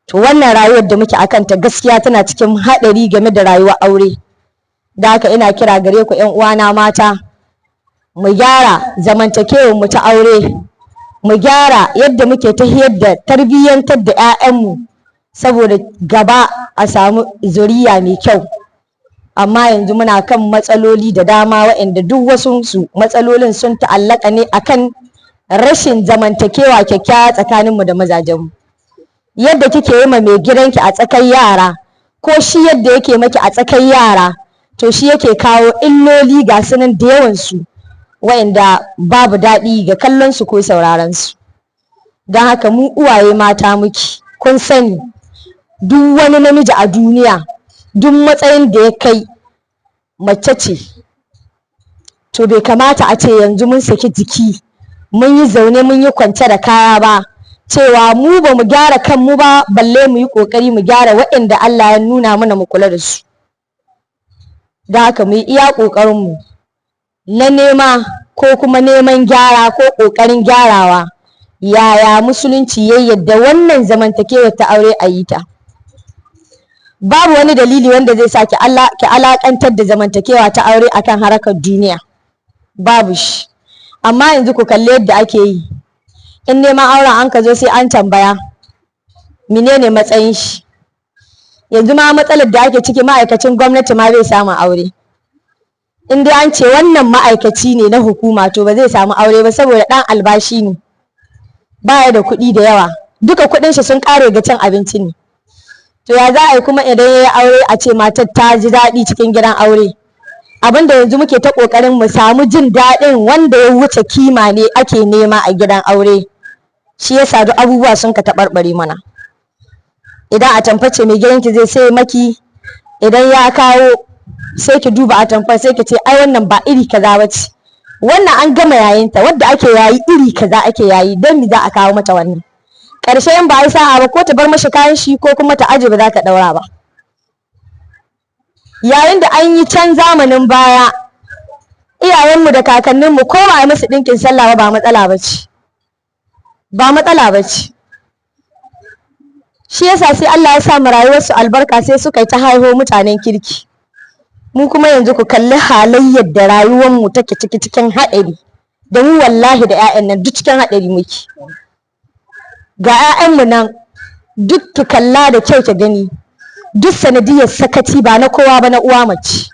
to wannan rayuwar da muke akan ta gaskiya tana cikin haɗari game da rayuwar aure. Da haka ina kira gare ku ƴan uwana mata, mu gyara zamantakewar mu ta aure, mu gyara yadda muke tahiyar da tarbiyyantar da ƴaƴanmu saboda gaba a samu zuriya mai kyau. Amma yanzu muna kan matsaloli da dama waɗanda duk wasu matsalolin sun ta'allaka ne akan rashin zamantakewa kyakkyawa tsakaninmu da mazajenmu. Yadda kike yi ma mai gidanki a tsakar yara, ko shi yadda yake maki a tsakar yara, to shi yake kawo illoli ga su nan da yawansu waɗanda babu daɗi ga kallon su ko sauraron su. Don haka mu uwaye mata muke, kun sani duk wani namiji a duniya duk matsayin da ya kai mace ce, to bai kamata a ce yanzu mun saki jiki mun yi zaune mun yi kwance da kaya ba, cewa mu ba mu gyara kanmu ba balle mu yi ƙoƙari mu gyara waɗanda Allah ya nuna mana mu kula da su. Da haka mu yi iya ƙoƙarinmu na nema ko kuma neman gyara ko ƙoƙarin gyarawa. Yaya musulunci ya yadda wannan zamantakewar ta aure a yi ta? Babu wani dalili wanda zai sa ki alaƙantar da zamantakewa ta aure akan harkar duniya, babu shi. Amma yanzu ku kalli yadda ake yi, in neman auren an ka zo sai an tambaya menene matsayin shi. Yanzu ma matsalar da ake ciki, ma'aikacin gwamnati ma bai samun aure. In dai an ce wannan ma'aikaci ne na hukuma, to ba zai samu aure ba saboda ɗan albashi ne, baya da kuɗi da yawa, duka kuɗin shi sun ƙare ga cin abinci ne. To ya za a yi kuma idan ya yi aure a ce matar ta ji daɗi cikin gidan aure? Abin da yanzu muke ta ƙoƙarin mu samu jin daɗin wanda ya wuce kima ne ake nema a gidan aure, shi yasa duk abubuwa sun ka taɓarɓare mana. Idan atamfa ce mai gidanki zai sai maki, idan ya kawo sai ki duba atamfar sai ki ce ai wannan ba iri kaza ba ce, wannan an gama yayinta, wadda ake yayi iri kaza ake yayi, don me za a kawo mata wannan? Ƙarshe in ba a yi sa'a ba ko ta bar mashi kayan shi ko kuma ta aje ba za ta ɗaura ba. Yayin da an yi can zamanin baya, iyayenmu da kakanninmu ko ba a yi musu ɗinkin sallah ba matsala ba ce, ba matsala ba ce. Shi yasa sai Allah ya sa mu rayuwarsu albarka, sai suka yi ta haihuwa mutanen kirki. Mu kuma yanzu ku kalli halayyar da rayuwarmu take ciki cikin haɗari, da mu wallahi da 'ya'yan nan duk cikin haɗari muke. Ga 'ya'yanmu nan duk ki kalla da kyau ki gani, duk sanadiyar sakaci ba na kowa ba na uwa mace.